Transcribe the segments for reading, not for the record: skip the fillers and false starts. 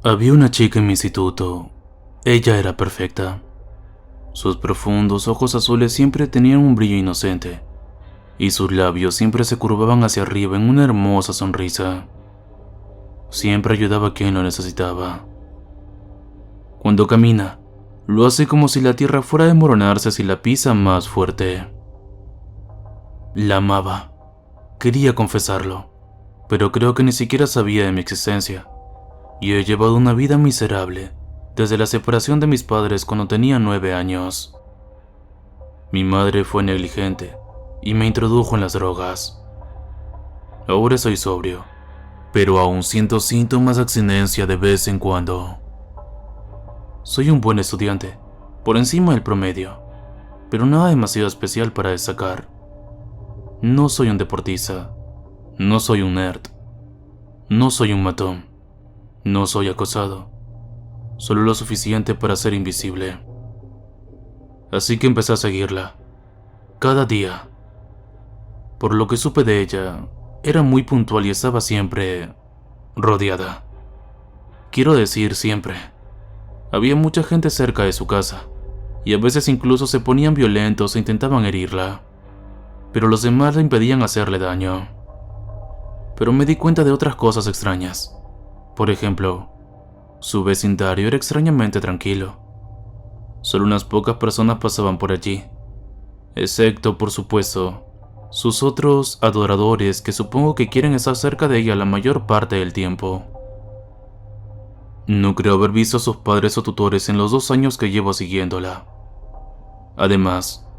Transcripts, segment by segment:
Había una chica en mi instituto. Ella era perfecta. Sus profundos ojos azules siempre tenían un brillo inocente, y sus labios siempre se curvaban hacia arriba en una hermosa sonrisa. Siempre ayudaba a quien lo necesitaba. Cuando camina, lo hace como si la tierra fuera a desmoronarse si la pisa más fuerte. La amaba. Quería confesarlo, pero creo que ni siquiera sabía de mi existencia. Y he llevado una vida miserable desde la separación de mis padres cuando tenía 9 años. Mi madre fue negligente y me introdujo en las drogas. Ahora soy sobrio, pero aún siento síntomas de abstinencia de vez en cuando. Soy un buen estudiante, por encima del promedio, pero nada demasiado especial para destacar. No soy un deportista, no soy un nerd, no soy un matón, no soy acosado, solo lo suficiente para ser invisible. Así que empecé a seguirla, cada día. Por lo que supe de ella, era muy puntual y estaba siempre rodeada. Quiero decir siempre. Había mucha gente cerca de su casa, y a veces incluso se ponían violentos e intentaban herirla, pero los demás le impedían hacerle daño. Pero me di cuenta de otras cosas extrañas. Por ejemplo, su vecindario era extrañamente tranquilo. Solo unas pocas personas pasaban por allí, excepto, por supuesto, sus otros adoradores que supongo que quieren estar cerca de ella la mayor parte del tiempo. No creo haber visto a sus padres o tutores en los 2 años que llevo siguiéndola. Además,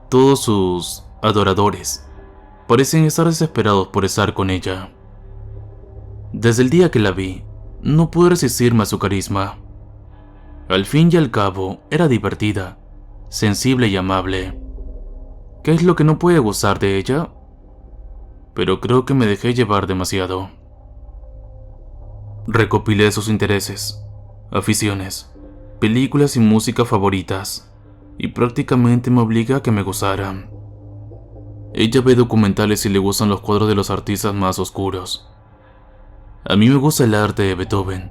todos sus adoradores parecen estar desesperados por estar con ella. Desde el día que la vi, no pude resistirme a su carisma. Al fin y al cabo, era divertida, sensible y amable. ¿Qué es lo que no puede gustar de ella? Pero creo que me dejé llevar demasiado. Recopilé sus intereses, aficiones, películas y música favoritas, y prácticamente me obligué a que me gustaran. Ella ve documentales y le gustan los cuadros de los artistas más oscuros. A mí me gusta el arte de Beethoven,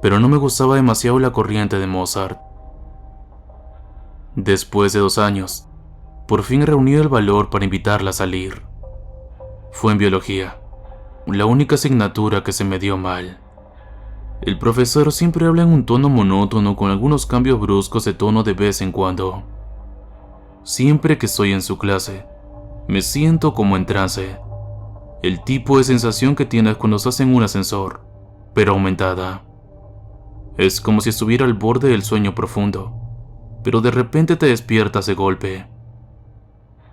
pero no me gustaba demasiado la corriente de Mozart. Después de 2 años, por fin he reunido el valor para invitarla a salir. Fue en biología, la única asignatura que se me dio mal. El profesor siempre habla en un tono monótono con algunos cambios bruscos de tono de vez en cuando. Siempre que estoy en su clase, me siento como en trance. El tipo de sensación que tienes cuando estás en un ascensor, pero aumentada. Es como si estuviera al borde del sueño profundo, pero de repente te despiertas de golpe.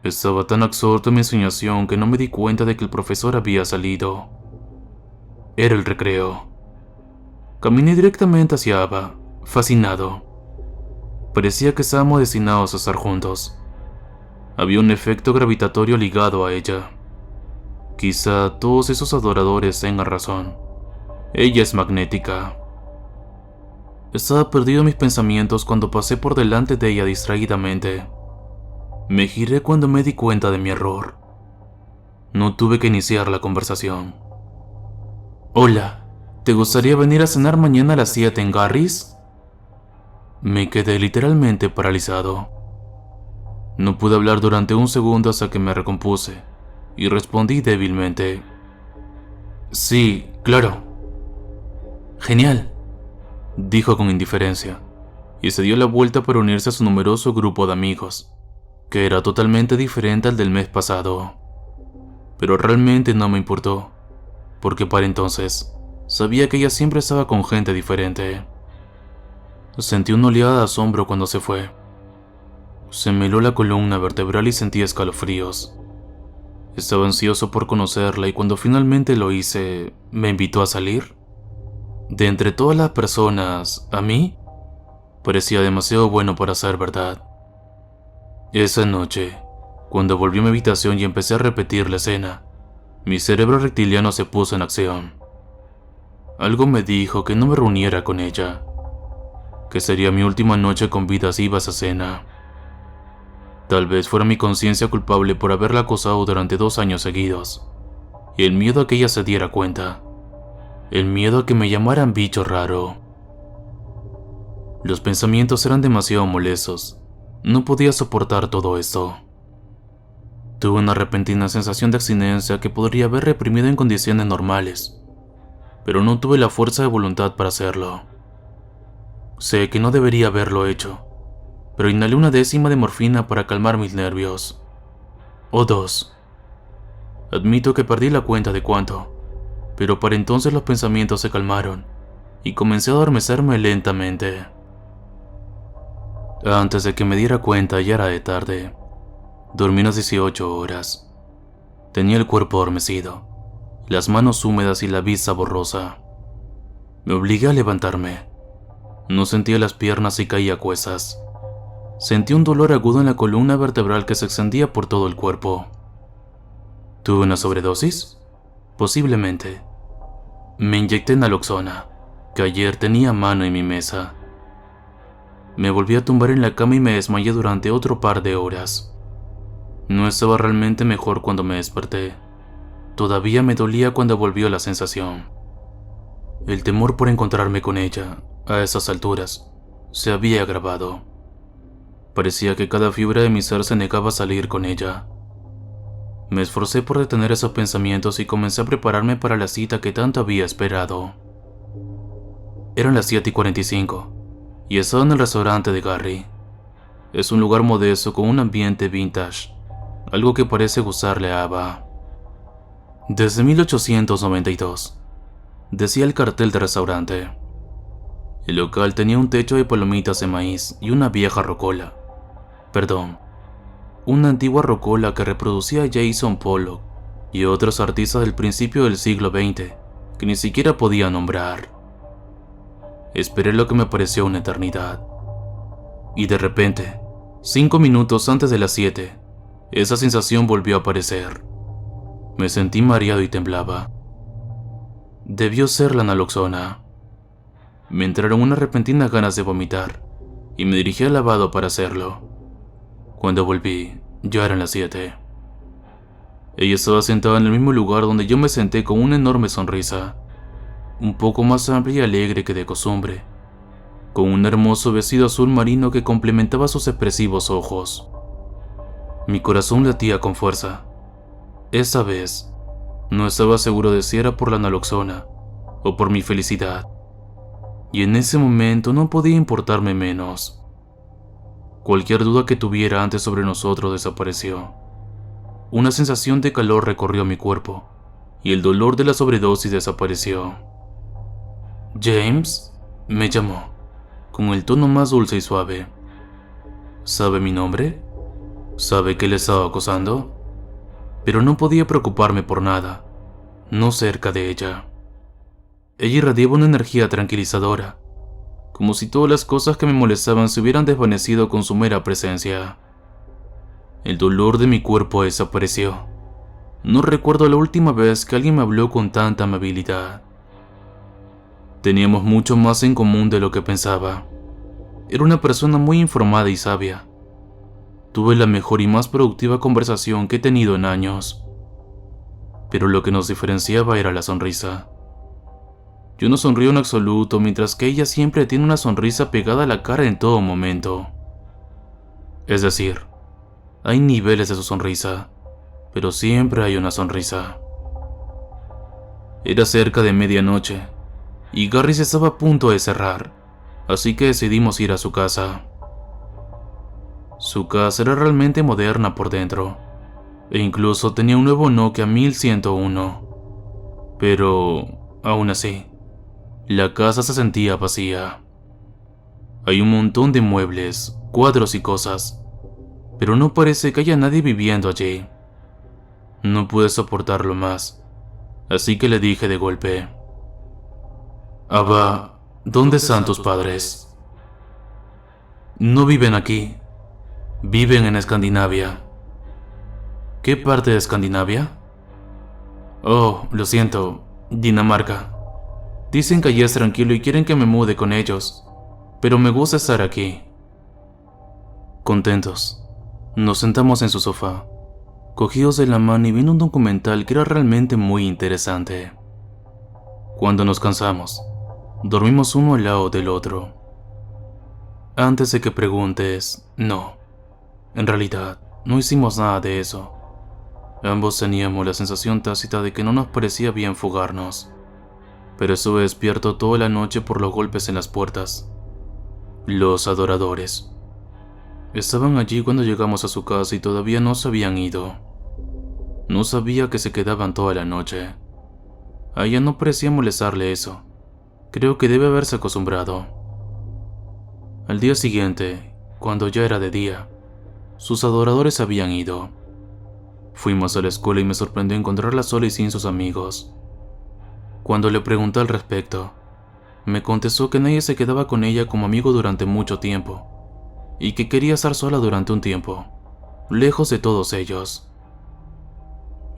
Estaba tan absorto en mi ensoñación que no me di cuenta de que el profesor había salido. Era el recreo. Caminé directamente hacia Ava, fascinado. Parecía que estábamos destinados a estar juntos. Había un efecto gravitatorio ligado a ella. Quizá todos esos adoradores tengan razón. Ella es magnética. Estaba perdido en mis pensamientos cuando pasé por delante de ella distraídamente. Me giré cuando me di cuenta de mi error. No tuve que iniciar la conversación. Hola, ¿te gustaría venir a cenar mañana a las 7 en Garry's? Me quedé literalmente paralizado. No pude hablar durante un segundo hasta que me recompuse y respondí débilmente. Sí, claro. Genial, dijo con indiferencia, y se dio la vuelta para unirse a su numeroso grupo de amigos, que era totalmente diferente al del mes pasado. Pero realmente no me importó, porque para entonces sabía que ella siempre estaba con gente diferente. Sentí una oleada de asombro cuando se fue. Se me heló la columna vertebral y sentí escalofríos. Estaba ansioso por conocerla y cuando finalmente lo hice, ¿me invitó a salir? De entre todas las personas, ¿a mí? Parecía demasiado bueno para ser verdad. Esa noche, cuando volví a mi habitación y empecé a repetir la escena, mi cerebro reptiliano se puso en acción. Algo me dijo que no me reuniera con ella, que sería mi última noche con vida si iba a esa cena. Tal vez fuera mi conciencia culpable por haberla acosado durante 2 años seguidos, y el miedo a que ella se diera cuenta. el miedo a que me llamaran bicho raro. Los pensamientos eran demasiado molestos. No podía soportar todo esto. Tuve una repentina sensación de abstinencia que podría haber reprimido en condiciones normales, pero no tuve la fuerza de voluntad para hacerlo. Sé que no debería haberlo hecho, pero inhalé una décima de morfina para calmar mis nervios. O 2. Admito que perdí la cuenta de cuánto, pero para entonces los pensamientos se calmaron y comencé a adormecerme lentamente. Antes de que me diera cuenta ya era de tarde. Dormí unas 18 horas. Tenía el cuerpo adormecido, las manos húmedas y la vista borrosa. Me obligué a levantarme. No sentía las piernas y caía a cuestas. Sentí un dolor agudo en la columna vertebral que se extendía por todo el cuerpo. ¿Tuve una sobredosis? Posiblemente. Me inyecté naloxona, que ayer tenía a mano en mi mesa. Me volví a tumbar en la cama y me desmayé durante otro par de horas. No estaba realmente mejor cuando me desperté. Todavía me dolía cuando volvió la sensación. El temor por encontrarme con ella, a esas alturas, se había agravado. Parecía que cada fibra de mi ser se negaba a salir con ella. Me esforcé por detener esos pensamientos y comencé a prepararme para la cita que tanto había esperado. Eran las 7:45 y estaba en el restaurante de Gary. Es un lugar modesto con un ambiente vintage, algo que parece gustarle a Ava. Desde 1892, decía el cartel del restaurante. El local tenía un techo de palomitas de maíz y una vieja rocola. Perdón, una antigua rocola que reproducía a Jason Pollock y otros artistas del principio del siglo XX que ni siquiera podía nombrar. Esperé lo que me pareció una eternidad. Y de repente, 5 minutos antes de las 7, esa sensación volvió a aparecer. Me sentí mareado y temblaba. Debió ser la naloxona. Me entraron unas repentinas ganas de vomitar y me dirigí al lavabo para hacerlo. Cuando volví, ya eran las 7. Ella estaba sentada en el mismo lugar donde yo me senté con una enorme sonrisa, un poco más amplia y alegre que de costumbre, con un hermoso vestido azul marino que complementaba sus expresivos ojos. Mi corazón latía con fuerza. Esta vez, no estaba seguro de si era por la naloxona o por mi felicidad, y en ese momento no podía importarme menos. Cualquier duda que tuviera antes sobre nosotros desapareció. Una sensación de calor recorrió mi cuerpo, y el dolor de la sobredosis desapareció. James, me llamó, con el tono más dulce y suave. ¿Sabe mi nombre? ¿Sabe que le estaba acosando? Pero no podía preocuparme por nada, no cerca de ella. Ella irradiaba una energía tranquilizadora, como si todas las cosas que me molestaban se hubieran desvanecido con su mera presencia. El dolor de mi cuerpo desapareció. No recuerdo la última vez que alguien me habló con tanta amabilidad. Teníamos mucho más en común de lo que pensaba. Era una persona muy informada y sabia. Tuve la mejor y más productiva conversación que he tenido en años. Pero lo que nos diferenciaba era la sonrisa. Yo no sonrío en absoluto, mientras que ella siempre tiene una sonrisa pegada a la cara en todo momento. Es decir, hay niveles de su sonrisa, pero siempre hay una sonrisa. Era cerca de medianoche, y Gary se estaba a punto de cerrar, así que decidimos ir a su casa. Su casa era realmente moderna por dentro, e incluso tenía un nuevo Nokia 1101. Pero, aún así, la casa se sentía vacía. Hay un montón de muebles, cuadros y cosas, pero no parece que haya nadie viviendo allí. No pude soportarlo más, así que le dije de golpe: Ava, ¿dónde están tus padres? No viven aquí, viven en Escandinavia. ¿Qué parte de Escandinavia? Oh, lo siento, Dinamarca. Dicen que allí es tranquilo y quieren que me mude con ellos, pero me gusta estar aquí. Contentos, nos sentamos en su sofá, cogidos de la mano y viendo un documental que era realmente muy interesante. Cuando nos cansamos, dormimos uno al lado del otro. Antes de que preguntes, no. En realidad, no hicimos nada de eso. Ambos teníamos la sensación tácita de que no nos parecía bien fugarnos. Pero estuve despierto toda la noche por los golpes en las puertas. Los adoradores. Estaban allí cuando llegamos a su casa y todavía no se habían ido. No sabía que se quedaban toda la noche. A ella no parecía molestarle eso. Creo que debe haberse acostumbrado. Al día siguiente, cuando ya era de día, sus adoradores habían ido. Fuimos a la escuela y me sorprendió encontrarla sola y sin sus amigos. Cuando le pregunté al respecto, me contestó que nadie se quedaba con ella como amigo durante mucho tiempo, y que quería estar sola durante un tiempo, lejos de todos ellos.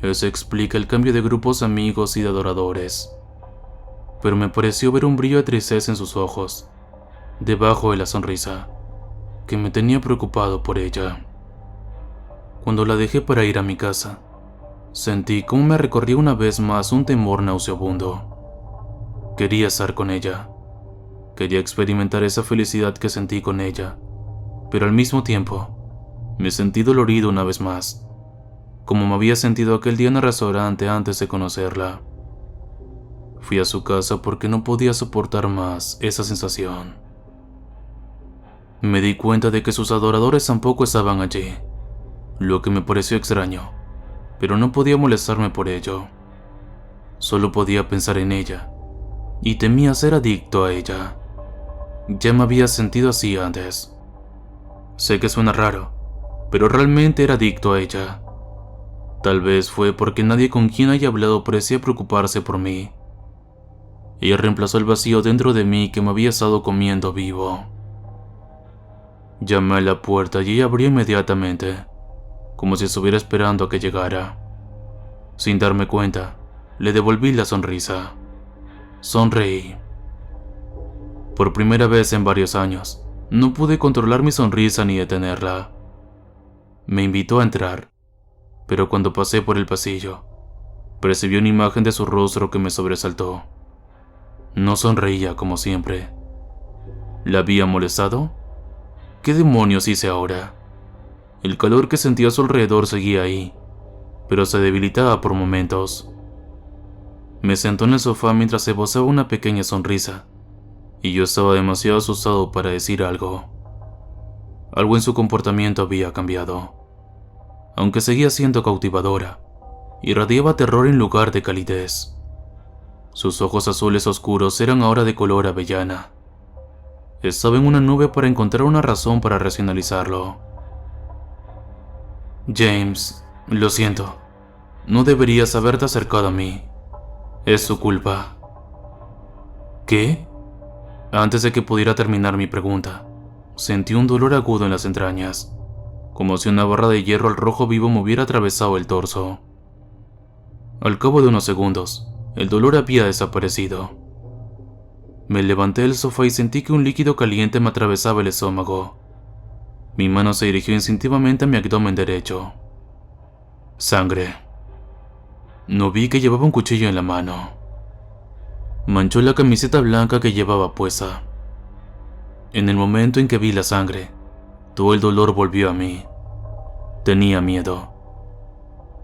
Eso explica el cambio de grupos de amigos y de adoradores. Pero me pareció ver un brillo de tristeza en sus ojos, debajo de la sonrisa, que me tenía preocupado por ella. Cuando la dejé para ir a mi casa, sentí cómo me recorría una vez más un temor nauseabundo. Quería estar con ella. Quería experimentar esa felicidad que sentí con ella, pero al mismo tiempo, me sentí dolorido una vez más, como me había sentido aquel día en el restaurante antes de conocerla. Fui a su casa porque no podía soportar más esa sensación. Me di cuenta de que sus adoradores tampoco estaban allí, lo que me pareció extraño, pero no podía molestarme por ello. Solo podía pensar en ella, y temía ser adicto a ella. Ya me había sentido así antes. Sé que suena raro, pero realmente era adicto a ella. Tal vez fue porque nadie con quien haya hablado parecía preocuparse por mí. Ella reemplazó el vacío dentro de mí que me había estado comiendo vivo. Llamé a la puerta y ella abrió inmediatamente, como si estuviera esperando a que llegara. Sin darme cuenta, le devolví la sonrisa. Sonreí. Por primera vez en varios años, no pude controlar mi sonrisa ni detenerla. Me invitó a entrar, pero cuando pasé por el pasillo, percibí una imagen de su rostro que me sobresaltó. No sonreía como siempre. ¿La había molestado? ¿Qué demonios hice ahora? El calor que sentía a su alrededor seguía ahí, pero se debilitaba por momentos. Me sentó en el sofá mientras esbozaba una pequeña sonrisa, y yo estaba demasiado asustado para decir algo. Algo en su comportamiento había cambiado. Aunque seguía siendo cautivadora, irradiaba terror en lugar de calidez. Sus ojos azules oscuros eran ahora de color avellana. Estaba en una nube para encontrar una razón para racionalizarlo. James, lo siento. No deberías haberte acercado a mí. Es tu culpa. ¿Qué? Antes de que pudiera terminar mi pregunta, sentí un dolor agudo en las entrañas, como si una barra de hierro al rojo vivo me hubiera atravesado el torso. Al cabo de unos segundos, el dolor había desaparecido. Me levanté del sofá y sentí que un líquido caliente me atravesaba el estómago. Mi mano se dirigió instintivamente a mi abdomen derecho. Sangre. No vi que llevaba un cuchillo en la mano. Manchó la camiseta blanca que llevaba puesta. En el momento en que vi la sangre, todo el dolor volvió a mí. Tenía miedo.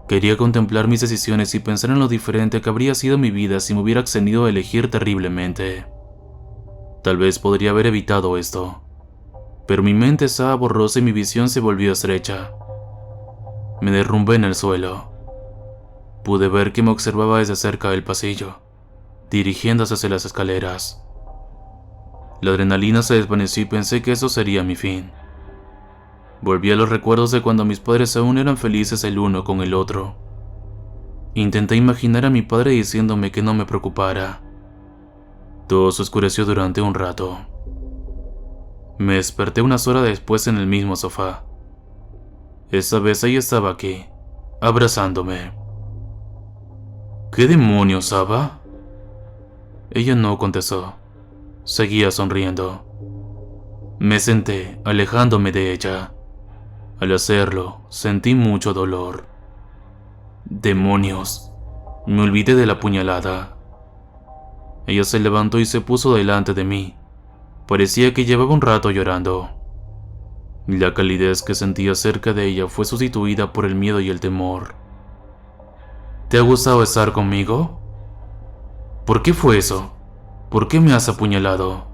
Quería contemplar mis decisiones y pensar en lo diferente que habría sido mi vida si me hubiera accedido a elegir terriblemente. Tal vez podría haber evitado esto, pero mi mente estaba borrosa y mi visión se volvió estrecha. Me derrumbé en el suelo. Pude ver que me observaba desde cerca del pasillo, dirigiéndose hacia las escaleras. La adrenalina se desvaneció y pensé que eso sería mi fin. Volví a los recuerdos de cuando mis padres aún eran felices el uno con el otro. Intenté imaginar a mi padre diciéndome que no me preocupara. Todo se oscureció durante un rato. Me desperté unas horas después en el mismo sofá. Esta vez ella estaba aquí, abrazándome. ¿Qué demonios, Ava? Ella no contestó. Seguía sonriendo. Me senté, alejándome de ella. Al hacerlo, sentí mucho dolor. Demonios. Me olvidé de la puñalada. Ella se levantó y se puso delante de mí. Parecía que llevaba un rato llorando. La calidez que sentía cerca de ella fue sustituida por el miedo y el temor. ¿Te ha gustado estar conmigo? ¿Por qué fue eso? ¿Por qué me has apuñalado?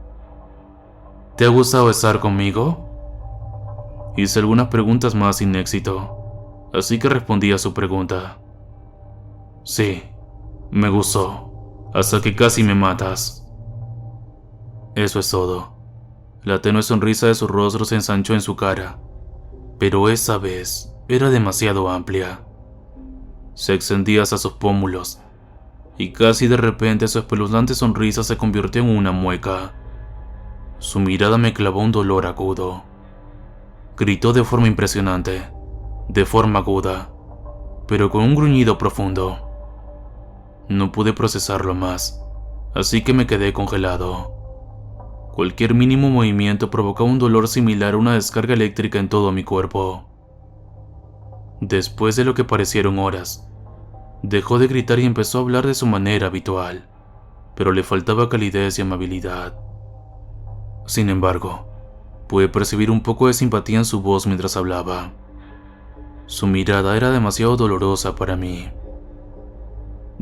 ¿Te ha gustado estar conmigo? Hice algunas preguntas más sin éxito, así que respondí a su pregunta. Sí, me gustó, hasta que casi me matas. Eso es todo. La tenue sonrisa de su rostro se ensanchó en su cara, pero esa vez era demasiado amplia. Se extendía hacia sus pómulos, y casi de repente su espeluznante sonrisa se convirtió en una mueca. Su mirada me clavó un dolor agudo. Gritó de forma impresionante, de forma aguda, pero con un gruñido profundo. No pude procesarlo más, así que me quedé congelado. Cualquier mínimo movimiento provocaba un dolor similar a una descarga eléctrica en todo mi cuerpo. Después de lo que parecieron horas, dejó de gritar y empezó a hablar de su manera habitual, pero le faltaba calidez y amabilidad. Sin embargo, pude percibir un poco de simpatía en su voz mientras hablaba. Su mirada era demasiado dolorosa para mí.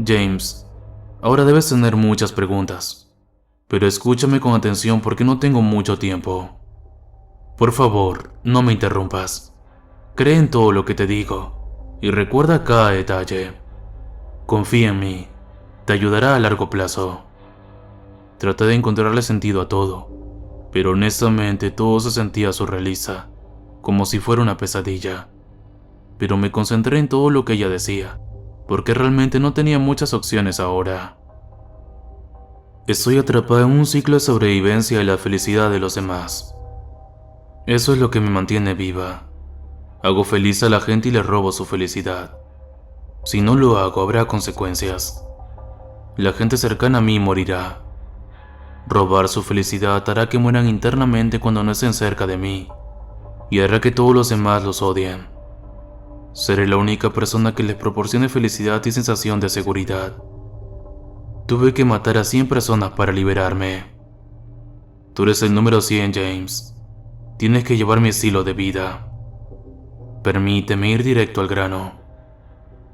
James, ahora debes tener muchas preguntas, pero escúchame con atención porque no tengo mucho tiempo. Por favor, no me interrumpas. Cree en todo lo que te digo y recuerda cada detalle. Confía en mí, te ayudará a largo plazo. Traté de encontrarle sentido a todo, pero honestamente todo se sentía surrealista, como si fuera una pesadilla. Pero me concentré en todo lo que ella decía, porque realmente no tenía muchas opciones ahora. Estoy atrapada en un ciclo de sobrevivencia y la felicidad de los demás. Eso es lo que me mantiene viva. Hago feliz a la gente y le robo su felicidad. Si no lo hago, habrá consecuencias. La gente cercana a mí morirá. Robar su felicidad hará que mueran internamente cuando no estén cerca de mí, y hará que todos los demás los odien. Seré la única persona que les proporcione felicidad y sensación de seguridad. Tuve que matar a 100 personas para liberarme. Tú eres el número 100, James. Tienes que llevar mi estilo de vida. Permíteme ir directo al grano.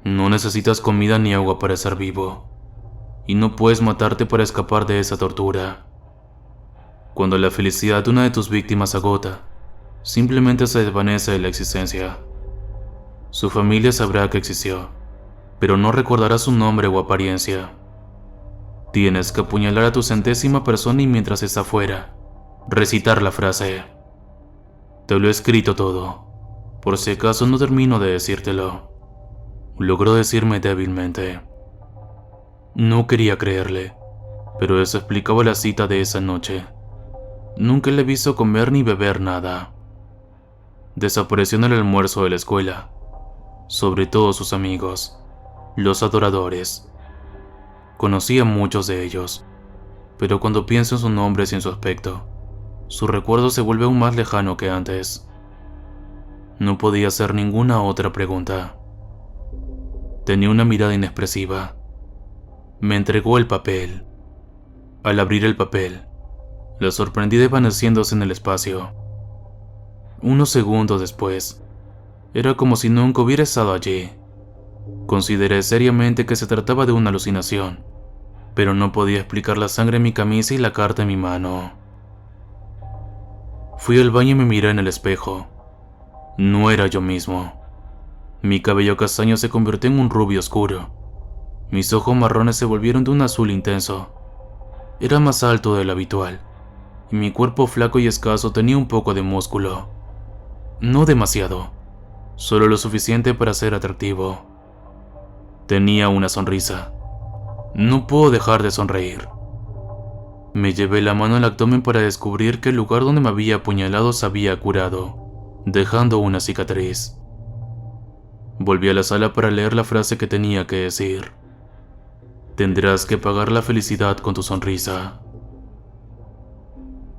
No necesitas comida ni agua para estar vivo, y no puedes matarte para escapar de esa tortura. Cuando la felicidad de una de tus víctimas agota, simplemente se desvanece de la existencia. Su familia sabrá que existió, pero no recordará su nombre o apariencia. Tienes que apuñalar a tu 100ª persona y mientras está fuera, recitar la frase. Te lo he escrito todo, por si acaso no termino de decírtelo. Logró decirme débilmente. No quería creerle, pero eso explicaba la cita de esa noche. Nunca le he visto comer ni beber nada. Desapareció en el almuerzo de la escuela, sobre todo sus amigos, los adoradores. Conocí a muchos de ellos, pero cuando pienso en sus nombres y en su aspecto, su recuerdo se vuelve aún más lejano que antes. No podía hacer ninguna otra pregunta. Tenía una mirada inexpresiva. Me entregó el papel. Al abrir el papel, la sorprendí desvaneciéndose en el espacio. Unos segundos después, era como si nunca hubiera estado allí. Consideré seriamente que se trataba de una alucinación, pero no podía explicar la sangre en mi camisa y la carta en mi mano. Fui al baño y me miré en el espejo. No era yo mismo. Mi cabello castaño se convirtió en un rubio oscuro. Mis ojos marrones se volvieron de un azul intenso. Era más alto de lo habitual, y mi cuerpo flaco y escaso tenía un poco de músculo. No demasiado, solo lo suficiente para ser atractivo. Tenía una sonrisa. No puedo dejar de sonreír. Me llevé la mano al abdomen para descubrir que el lugar donde me había apuñalado se había curado, dejando una cicatriz. Volví a la sala para leer la frase que tenía que decir. Tendrás que pagar la felicidad con tu sonrisa.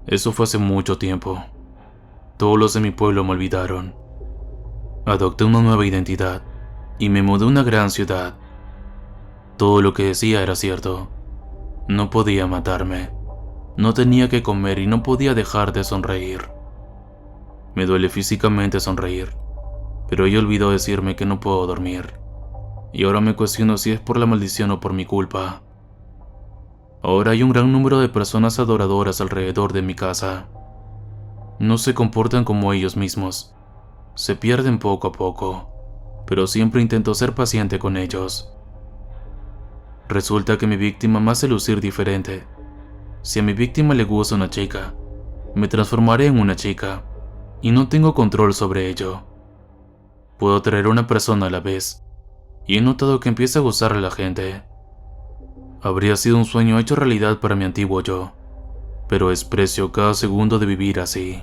Eso fue hace mucho tiempo. Todos los de mi pueblo me olvidaron. Adopté una nueva identidad y me mudé a una gran ciudad. Todo lo que decía era cierto. No podía matarme. No tenía que comer y no podía dejar de sonreír. Me duele físicamente sonreír, pero ella olvidó decirme que no puedo dormir. Y ahora me cuestiono si es por la maldición o por mi culpa. Ahora hay un gran número de personas adoradoras alrededor de mi casa. No se comportan como ellos mismos. Se pierden poco a poco, pero siempre intento ser paciente con ellos. Resulta que mi víctima me hace lucir diferente. Si a mi víctima le gusta una chica, me transformaré en una chica, y no tengo control sobre ello. Puedo atraer a una persona a la vez, y he notado que empieza a gustarle a la gente. Habría sido un sueño hecho realidad para mi antiguo yo, pero desprecio cada segundo de vivir así.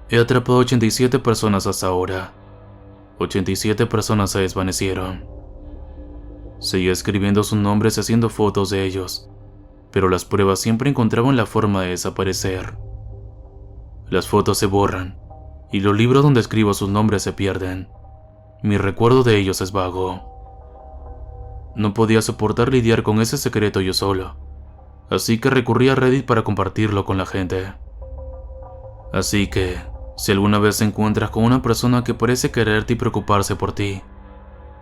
He atrapado 87 personas hasta ahora. 87 personas se desvanecieron. Seguía escribiendo sus nombres y haciendo fotos de ellos, pero las pruebas siempre encontraban la forma de desaparecer. Las fotos se borran, y los libros donde escribo sus nombres se pierden. Mi recuerdo de ellos es vago. No podía soportar lidiar con ese secreto yo solo, así que recurrí a Reddit para compartirlo con la gente. Así que, si alguna vez te encuentras con una persona que parece quererte y preocuparse por ti,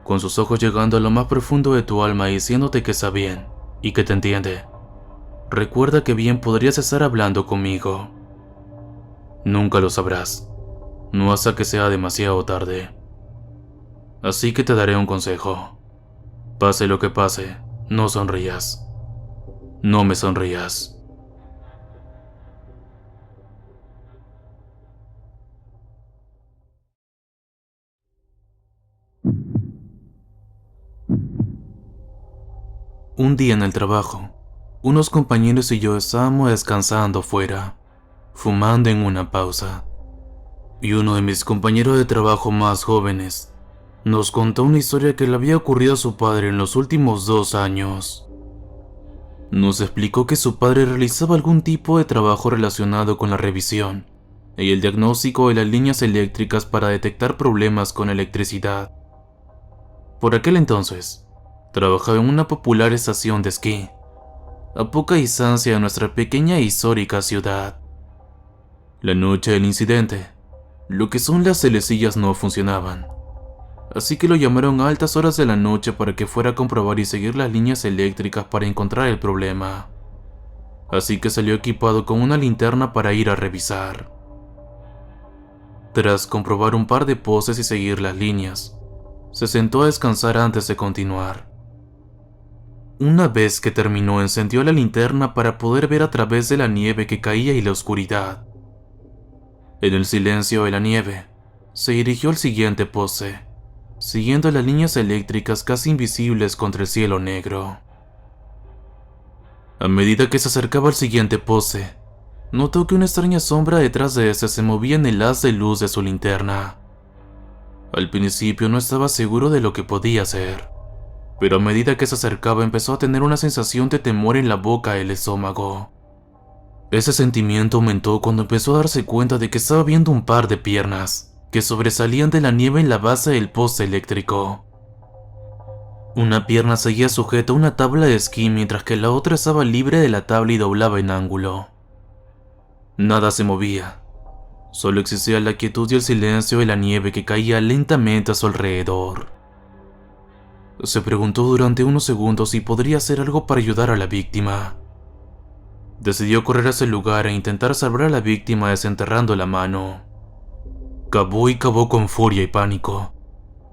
con sus ojos llegando a lo más profundo de tu alma y diciéndote que está bien y que te entiende, recuerda que bien podrías estar hablando conmigo. Nunca lo sabrás, no hasta que sea demasiado tarde. Así que te daré un consejo. Pase lo que pase, no sonrías. No me sonrías. Un día en el trabajo, unos compañeros y yo estábamos descansando fuera, fumando en una pausa, y uno de mis compañeros de trabajo más jóvenes nos contó una historia que le había ocurrido a su padre en los últimos 2 años. Nos explicó que su padre realizaba algún tipo de trabajo relacionado con la revisión y el diagnóstico de las líneas eléctricas para detectar problemas con electricidad. Por aquel entonces, trabajaba en una popular estación de esquí, a poca distancia de nuestra pequeña e histórica ciudad. La noche del incidente, lo que son las celecillas no funcionaban, así que lo llamaron a altas horas de la noche para que fuera a comprobar y seguir las líneas eléctricas para encontrar el problema. Así que salió equipado con una linterna para ir a revisar. Tras comprobar un par de postes y seguir las líneas, se sentó a descansar antes de continuar. Una vez que terminó, encendió la linterna para poder ver a través de la nieve que caía y la oscuridad. En el silencio de la nieve, se dirigió al siguiente poste, siguiendo las líneas eléctricas casi invisibles contra el cielo negro. A medida que se acercaba al siguiente poste, notó que una extraña sombra detrás de este se movía en el haz de luz de su linterna. Al principio no estaba seguro de lo que podía hacer, pero a medida que se acercaba empezó a tener una sensación de temor en la boca y el estómago. Ese sentimiento aumentó cuando empezó a darse cuenta de que estaba viendo un par de piernas que sobresalían de la nieve en la base del poste eléctrico. Una pierna seguía sujeta a una tabla de esquí mientras que la otra estaba libre de la tabla y doblaba en ángulo. Nada se movía, solo existía la quietud y el silencio de la nieve que caía lentamente a su alrededor. Se preguntó durante unos segundos si podría hacer algo para ayudar a la víctima. Decidió correr hacia el lugar e intentar salvar a la víctima desenterrando la mano. Cavó y cavó con furia y pánico,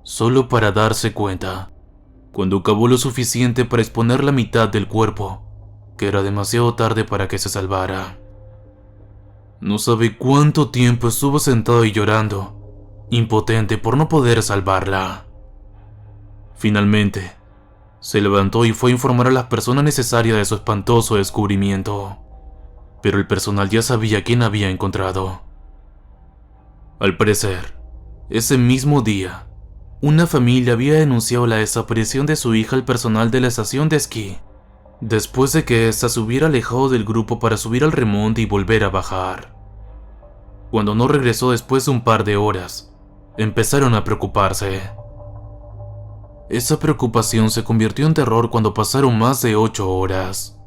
solo para darse cuenta, cuando cavó lo suficiente para exponer la mitad del cuerpo, que era demasiado tarde para que se salvara. No sabe cuánto tiempo estuvo sentado y llorando, impotente por no poder salvarla. Finalmente, se levantó y fue a informar a las personas necesarias de su espantoso descubrimiento, pero el personal ya sabía quién había encontrado. Al parecer, ese mismo día, una familia había denunciado la desaparición de su hija al personal de la estación de esquí, después de que ésta se hubiera alejado del grupo para subir al remonte y volver a bajar. Cuando no regresó después de un par de horas, empezaron a preocuparse. Esa preocupación se convirtió en terror cuando pasaron más de 8 horas.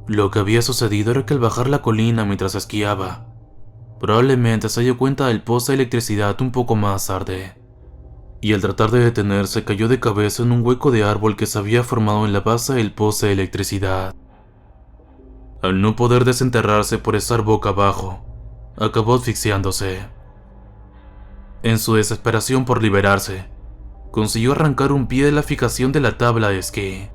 Lo que había sucedido era que al bajar la colina mientras esquiaba, probablemente se dio cuenta del poste de electricidad un poco más tarde, y al tratar de detenerse cayó de cabeza en un hueco de árbol que se había formado en la base del poste de electricidad. Al no poder desenterrarse por estar boca abajo, acabó asfixiándose. En su desesperación por liberarse, consiguió arrancar un pie de la fijación de la tabla de esquí.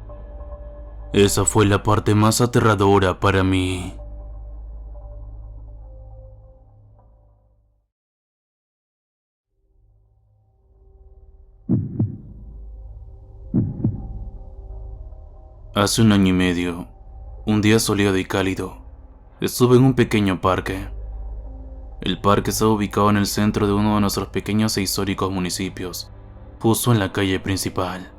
Esa fue la parte más aterradora para mí. Hace 1 año y medio, un día soleado y cálido, estuve en un pequeño parque. El parque estaba ubicado en el centro de uno de nuestros pequeños e históricos municipios, justo en la calle principal.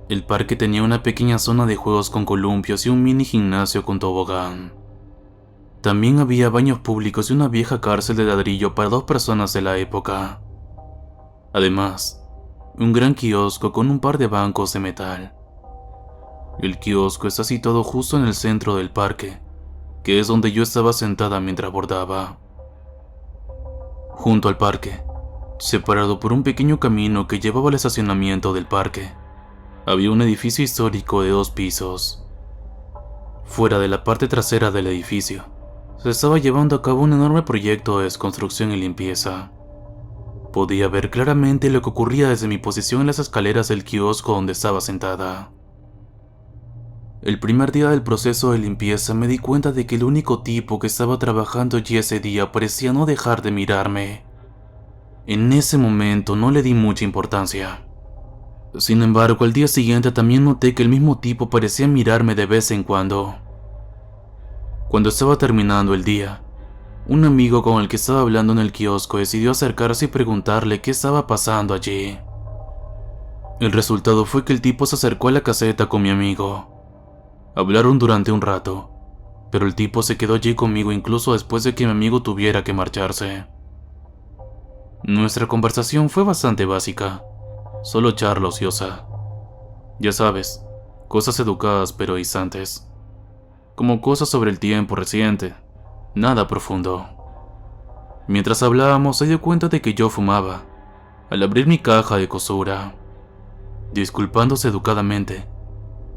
El parque tenía una pequeña zona de juegos con columpios y un mini gimnasio con tobogán. También había baños públicos y una vieja cárcel de ladrillo para 2 personas de la época. Además, un gran kiosco con un par de bancos de metal. El kiosco está situado justo en el centro del parque, que es donde yo estaba sentada mientras bordaba. Junto al parque, separado por un pequeño camino que llevaba al estacionamiento del parque, había un edificio histórico de 2 pisos. Fuera de la parte trasera del edificio, se estaba llevando a cabo un enorme proyecto de desconstrucción y limpieza. Podía ver claramente lo que ocurría desde mi posición en las escaleras del kiosco donde estaba sentada. El primer día del proceso de limpieza me di cuenta de que el único tipo que estaba trabajando allí ese día parecía no dejar de mirarme. En ese momento no le di mucha importancia. Sin embargo, al día siguiente también noté que el mismo tipo parecía mirarme de vez en cuando. Cuando estaba terminando el día, un amigo con el que estaba hablando en el kiosco decidió acercarse y preguntarle qué estaba pasando allí. El resultado fue que el tipo se acercó a la caseta con mi amigo. Hablaron durante un rato, pero el tipo se quedó allí conmigo incluso después de que mi amigo tuviera que marcharse. Nuestra conversación fue bastante básica, solo charla ociosa. Ya sabes, cosas educadas pero distantes. Como cosas sobre el tiempo reciente, nada profundo. Mientras hablábamos se dio cuenta de que yo fumaba, al abrir mi caja de costura. Disculpándose educadamente,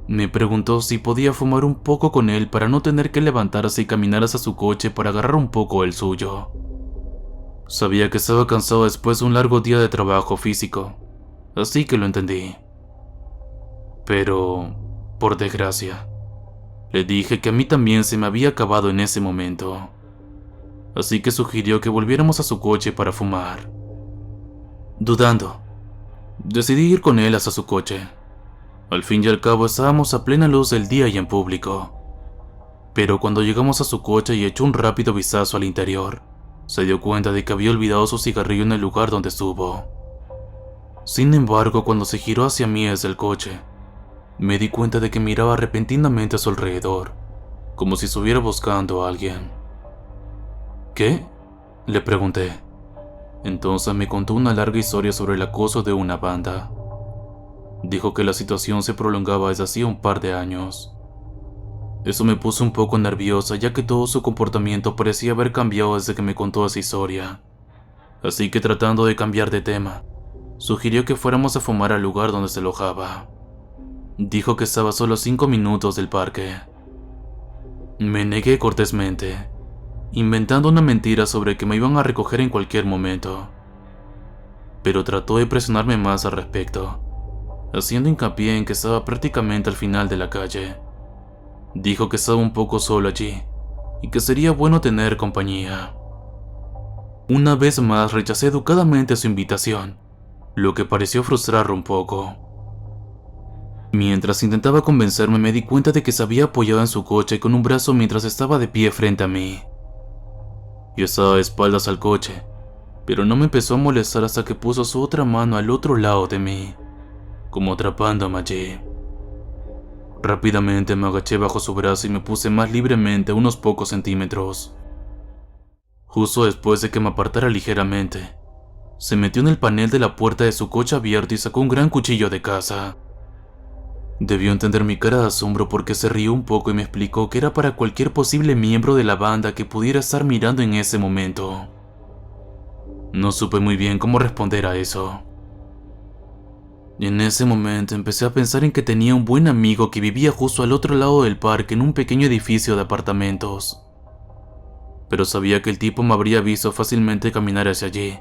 me preguntó si podía fumar un poco con él para no tener que levantarse y caminar hasta su coche para agarrar un poco el suyo. Sabía que estaba cansado después de un largo día de trabajo físico, así que lo entendí. Pero, por desgracia, le dije que a mí también se me había acabado en ese momento, así que sugirió que volviéramos a su coche para fumar. Dudando, decidí ir con él hasta su coche. Al fin y al cabo estábamos a plena luz del día y en público. Pero cuando llegamos a su coche y echó un rápido vistazo al interior, se dio cuenta de que había olvidado su cigarrillo en el lugar donde estuvo. Sin embargo, cuando se giró hacia mí desde el coche, me di cuenta de que miraba repentinamente a su alrededor, como si estuviera buscando a alguien. ¿Qué?, le pregunté. Entonces me contó una larga historia sobre el acoso de una banda. Dijo que la situación se prolongaba desde hacía un par de años. Eso me puso un poco nerviosa, ya que todo su comportamiento parecía haber cambiado desde que me contó esa historia. Así que, tratando de cambiar de tema, sugirió que fuéramos a fumar al lugar donde se alojaba. Dijo que estaba solo a 5 minutos del parque. Me negué cortésmente, inventando una mentira sobre que me iban a recoger en cualquier momento. Pero trató de presionarme más al respecto, haciendo hincapié en que estaba prácticamente al final de la calle. Dijo que estaba un poco solo allí y que sería bueno tener compañía. Una vez más rechacé educadamente su invitación, lo que pareció frustrarlo un poco. Mientras intentaba convencerme me di cuenta de que se había apoyado en su coche con un brazo mientras estaba de pie frente a mí. Yo estaba de espaldas al coche, pero no me empezó a molestar hasta que puso su otra mano al otro lado de mí, como atrapándome allí. Rápidamente me agaché bajo su brazo y me puse más libremente a unos pocos centímetros. Justo después de que me apartara ligeramente, Se metió en el panel de la puerta de su coche abierto y sacó un gran cuchillo de caza. Debió entender mi cara de asombro porque se rió un poco y me explicó que era para cualquier posible miembro de la banda que pudiera estar mirando en ese momento. No supe muy bien cómo responder a eso. Y en ese momento empecé a pensar en que tenía un buen amigo que vivía justo al otro lado del parque en un pequeño edificio de apartamentos. Pero sabía que el tipo me habría visto fácilmente caminar hacia allí,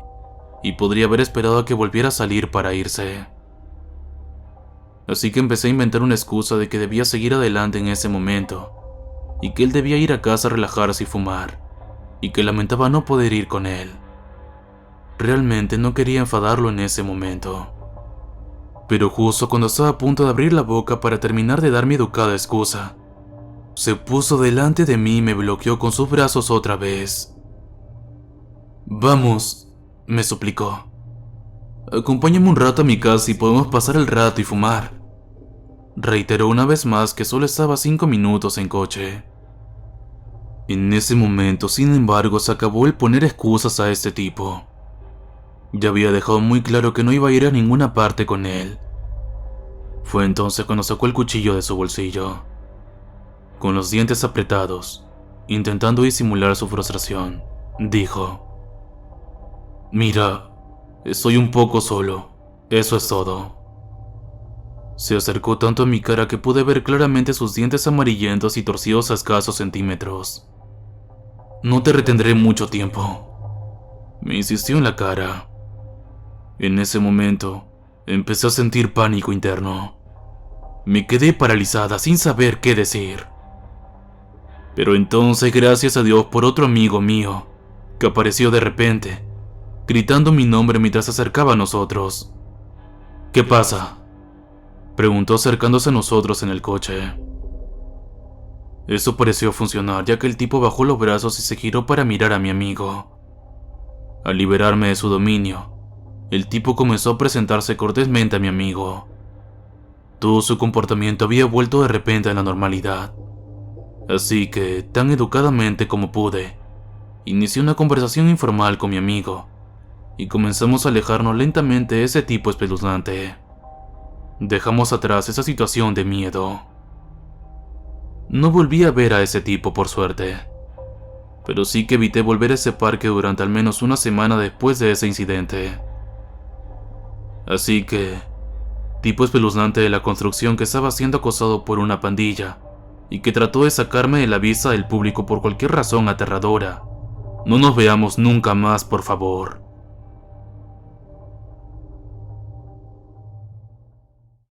y podría haber esperado a que volviera a salir para irse. Así que empecé a inventar una excusa de que debía seguir adelante en ese momento, y que él debía ir a casa a relajarse y fumar, y que lamentaba no poder ir con él. Realmente no quería enfadarlo en ese momento. Pero justo cuando estaba a punto de abrir la boca para terminar de dar mi educada excusa, se puso delante de mí y me bloqueó con sus brazos otra vez. «Vamos», me suplicó. «Acompáñame un rato a mi casa y podemos pasar el rato y fumar». Reiteró una vez más que solo estaba 5 minutos en coche. En ese momento, sin embargo, se acabó el poner excusas a este tipo. Ya había dejado muy claro que no iba a ir a ninguna parte con él. Fue entonces cuando sacó el cuchillo de su bolsillo. Con los dientes apretados, intentando disimular su frustración, dijo: «Mira, estoy un poco solo, eso es todo». Se acercó tanto a mi cara que pude ver claramente sus dientes amarillentos y torcidos a escasos centímetros. «No te retendré mucho tiempo», me insistió en la cara. En ese momento, empecé a sentir pánico interno. Me quedé paralizada sin saber qué decir. Pero entonces, gracias a Dios por otro amigo mío, que apareció de repente, gritando mi nombre mientras se acercaba a nosotros. «¿Qué pasa?», preguntó acercándose a nosotros en el coche. Eso pareció funcionar, ya que el tipo bajó los brazos y se giró para mirar a mi amigo. Al liberarme de su dominio, el tipo comenzó a presentarse cortésmente a mi amigo. Todo su comportamiento había vuelto de repente a la normalidad. Así que, tan educadamente como pude, inicié una conversación informal con mi amigo, y comenzamos a alejarnos lentamente de ese tipo espeluznante. Dejamos atrás esa situación de miedo. No volví a ver a ese tipo, por suerte, pero sí que evité volver a ese parque durante al menos una semana después de ese incidente. Así que, tipo espeluznante de la construcción que estaba siendo acosado por una pandilla y que trató de sacarme de la vista del público por cualquier razón aterradora, no nos veamos nunca más, por favor.